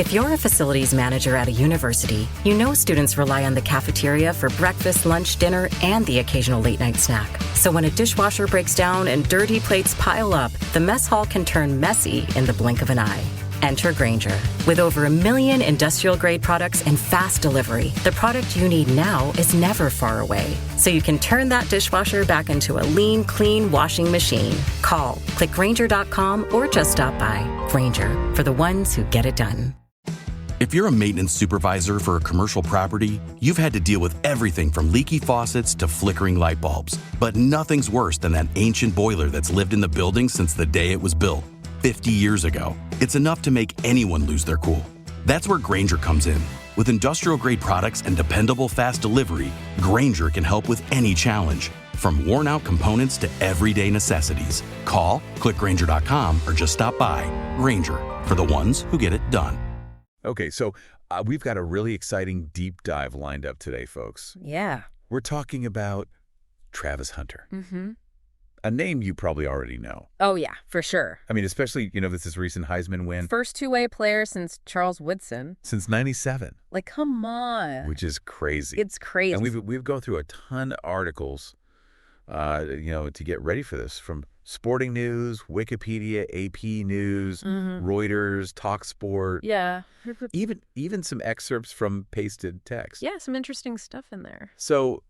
If you're a facilities manager at a university, you know students rely on the cafeteria for breakfast, lunch, dinner, and the occasional late-night snack. So when a dishwasher breaks down and dirty plates pile up, the mess hall can turn messy in the blink of an eye. Enter Grainger. With over 1 million industrial-grade products and fast delivery, the product you need now is never far away. So you can turn that dishwasher back into a lean, clean washing machine. Call, click Grainger.com, or just stop by. Grainger, for the ones who get it done. If you're a maintenance supervisor for a commercial property, you've had to deal with everything from leaky faucets to flickering light bulbs. But nothing's worse than that ancient boiler that's lived in the building since the day it was built, 50 years ago. It's enough to make anyone lose their cool. That's where Grainger comes in. With industrial-grade products and dependable fast delivery, Grainger can help with any challenge, from worn-out components to everyday necessities. Call, click Grainger.com, or just stop by. Grainger, for the ones who get it done. Okay, so we've got a really exciting deep dive lined up today, folks. Yeah. We're talking about Travis Hunter. Mm-hmm. A name you probably already know. Oh, yeah, for sure. I mean, especially, with this recent Heisman win. First two-way player since Charles Woodson. Since 97. Like, come on. Which is crazy. It's crazy. And we've gone through a ton of articles, to get ready for this, from Sporting News, Wikipedia, AP News, Reuters, TalkSport. Yeah. Even some excerpts from pasted text. Yeah, some interesting stuff in there. So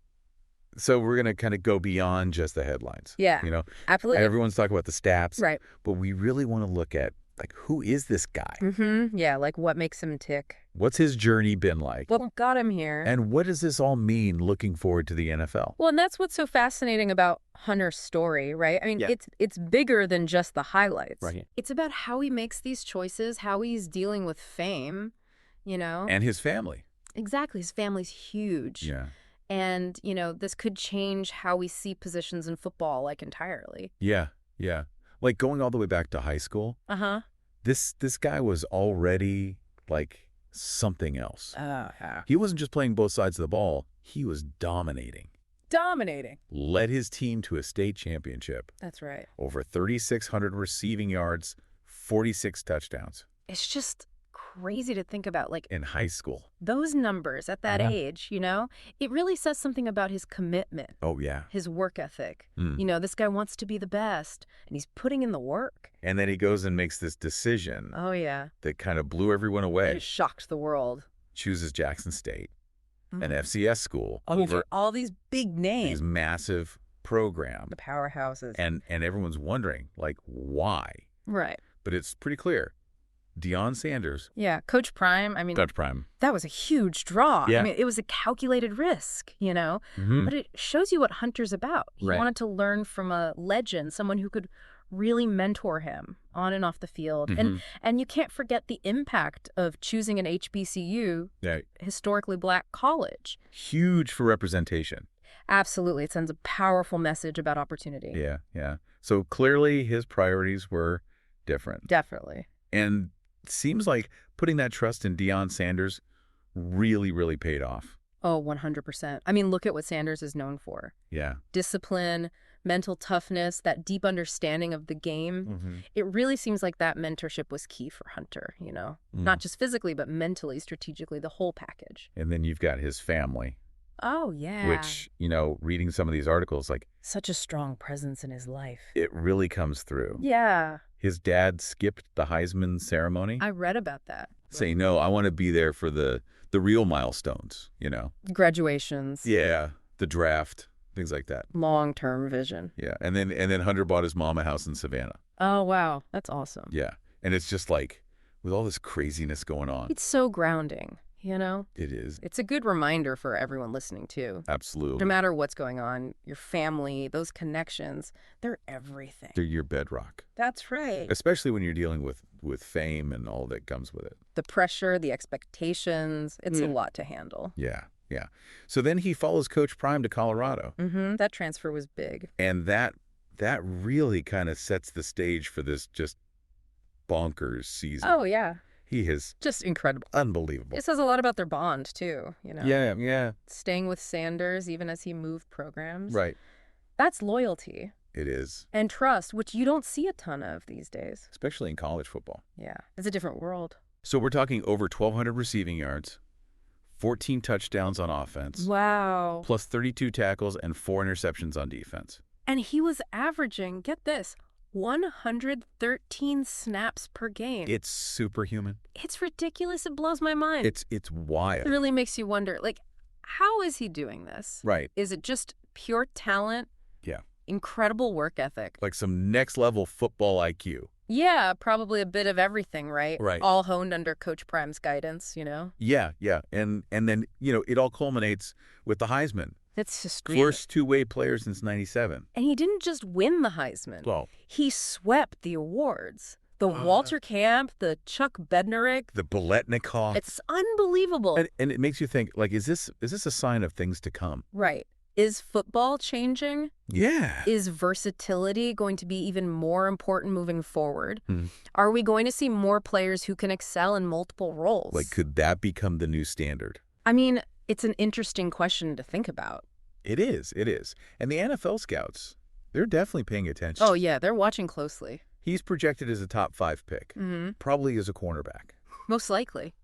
we're going to kind of go beyond just the headlines. Yeah, absolutely. Everyone's talking about the stats. Right. But we really want to look at, who is this guy? Mm-hmm. Yeah, what makes him tick? What's his journey been like? What got him here? And what does this all mean looking forward to the NFL? Well, and that's what's so fascinating about Hunter's story, right? I mean, Yeah. it's bigger than just the highlights. Right. It's about how he makes these choices, how he's dealing with fame, And his family. Exactly. His family's huge. Yeah. And, this could change how we see positions in football, entirely. Yeah. Yeah. Going all the way back to high school. Uh-huh. This guy was already something else. Oh, yeah. He wasn't just playing both sides of the ball. He was dominating. Dominating. Led his team to a state championship. That's right. Over 3,600 receiving yards, 46 touchdowns. It's just crazy to think about, in high school. those numbers at that age, it really says something about his commitment. Oh, yeah. His work ethic. This guy wants to be the best, and he's putting in the work. And then he goes and makes this decision Oh, yeah. that kind of blew everyone away. It shocked the world. Chooses Jackson State, an FCS school, Over all these big names. these massive program. The powerhouses. And everyone's wondering, why? Right. But it's pretty clear. Deion Sanders. Yeah. Coach Prime, Coach Prime. that was a huge draw. Yeah. It was a calculated risk, But it shows you what Hunter's about. He Right. wanted to learn from a legend, someone who could really mentor him on and off the field. And you can't forget the impact of choosing an HBCU, Yeah. historically black college. Huge for representation. Absolutely. It sends a powerful message about opportunity. Yeah, yeah. So clearly his priorities were different. Definitely. And it seems like putting that trust in Deion Sanders really, really paid off. Oh, 100%. Look at what Sanders is known for. Yeah. Discipline, mental toughness, that deep understanding of the game. It really seems like that mentorship was key for Hunter, Not just physically, but mentally, strategically, the whole package. And then you've got his family. Oh, yeah. Which, reading some of these articles, Such a strong presence in his life. it really comes through. Yeah. His dad skipped the Heisman ceremony. I read about that. Saying, no, I want to be there for the real milestones, Graduations. Yeah, the draft, things like that. Long-term vision. Yeah, and then Hunter bought his mom a house in Savannah. Oh, wow. That's awesome. Yeah, and it's just with all this craziness going on. It's so grounding, It is. It's a good reminder for everyone listening, too. Absolutely. No matter what's going on, your family, those connections, they're everything. They're your bedrock. That's right. Especially when you're dealing with fame and all that comes with it. The pressure, the expectations, it's a lot to handle. Yeah, yeah. So then he follows Coach Prime to Colorado. That transfer was big. And that really kind of sets the stage for this just bonkers season. Oh, yeah. He is Just incredible. unbelievable. It says a lot about their bond, too, Yeah, yeah. Staying with Sanders, even as he moved programs. Right. That's loyalty It is. and trust, which you don't see a ton of these days. Especially in college football. Yeah. It's a different world. So we're talking over 1,200 receiving yards, 14 touchdowns on offense, Wow. plus 32 tackles and 4 interceptions on defense. And he was averaging, get this, 113 snaps per game. It's superhuman. It's ridiculous. It blows my mind. It's wild. It really makes you wonder, like, how is he doing this? Right. Is it just pure talent? Yeah. Incredible work ethic? Like some next level football IQ. Yeah, probably a bit of everything, right? Right. All honed under Coach Prime's guidance, you know? Yeah. And then, it all culminates with the Heisman. That's just First two-way player since 97. And he didn't just win the Heisman. Well, He swept the awards. The Walter Camp, the Chuck Bednarik. the Biletnikoff. It's unbelievable. And it makes you think, like, is this a sign of things to come? Right. Is football changing? Yeah. Is versatility going to be even more important moving forward? Hmm. Are we going to see more players who can excel in multiple roles? Like, could that become the new standard? I mean, it's an interesting question to think about. It is. And the NFL scouts, they're definitely paying attention. Oh, yeah, they're watching closely. He's projected as a top 5 pick, probably as a cornerback. Most likely.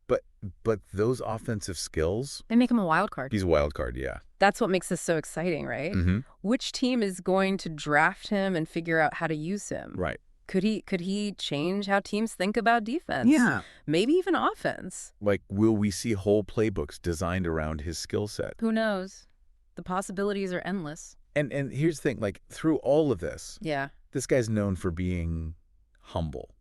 But those offensive skills, They make him a wild card. he's a wild card, yeah. That's what makes this so exciting, right? Mm-hmm. Which team is going to draft him and figure out how to use him? Right. Could he change how teams think about defense? Yeah. Maybe even offense. Like, will we see whole playbooks designed around his skill set? Who knows? The possibilities are endless. And here's the thing, like, through all of this, Yeah. this guy's known for being humble,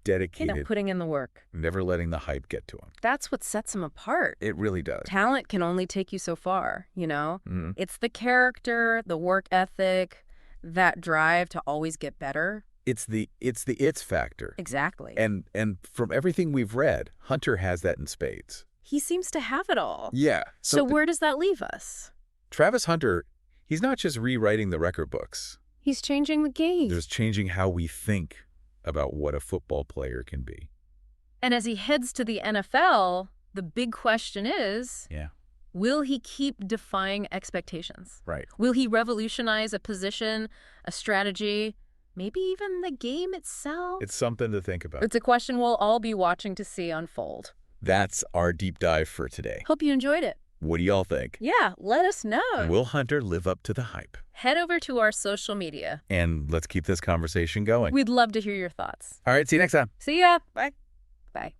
dedicated, Putting in the work. never letting the hype get to him. That's what sets him apart. It really does. Talent can only take you so far, you know? Mhm. It's the character, the work ethic, that drive to always get better. It's the it's factor. Exactly. And from everything we've read, Hunter has that in spades. He seems to have it all. Yeah. So where does that leave us? Travis Hunter, he's not just rewriting the record books. He's changing the game. There's changing how we think about what a football player can be. And as he heads to the NFL, the big question is, Yeah. will he keep defying expectations? Right. Will he revolutionize a position, a strategy, maybe even the game itself? It's something to think about. It's a question we'll all be watching to see unfold. That's our deep dive for today. Hope you enjoyed it. What do y'all think? Yeah, let us know. Will Hunter live up to the hype? Head over to our social media. And let's keep this conversation going. We'd love to hear your thoughts. All right, see you next time. See ya. Bye. Bye.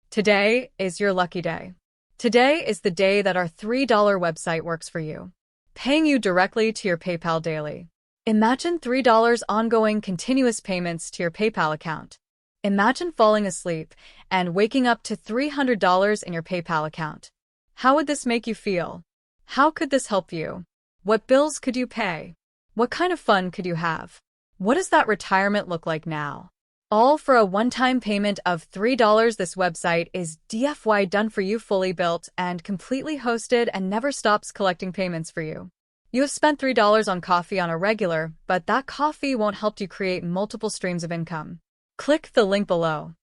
Today is your lucky day. Today is the day that our $3 website works for you, paying you directly to your PayPal daily. Imagine $3 ongoing continuous payments to your PayPal account. Imagine falling asleep and waking up to $300 in your PayPal account. How would this make you feel? How could this help you? What bills could you pay? What kind of fun could you have? What does that retirement look like now? All for a one-time payment of $3. This website is DFY done for you, fully built and completely hosted, and never stops collecting payments for you. You have spent $3 on coffee on a regular, but that coffee won't help you create multiple streams of income. Click the link below.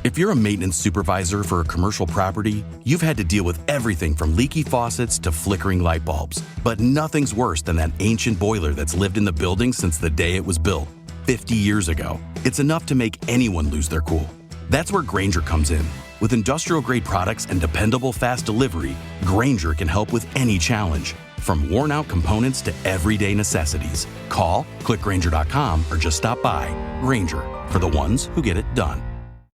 If you're a maintenance supervisor for a commercial property, you've had to deal with everything from leaky faucets to flickering light bulbs. But nothing's worse than that ancient boiler that's lived in the building since the day it was built, 50 years ago. It's enough to make anyone lose their cool. That's where Grainger comes in. With industrial-grade products and dependable fast delivery, Grainger can help with any challenge, from worn-out components to everyday necessities. Call, click Grainger.com, or just stop by. Grainger, for the ones who get it done.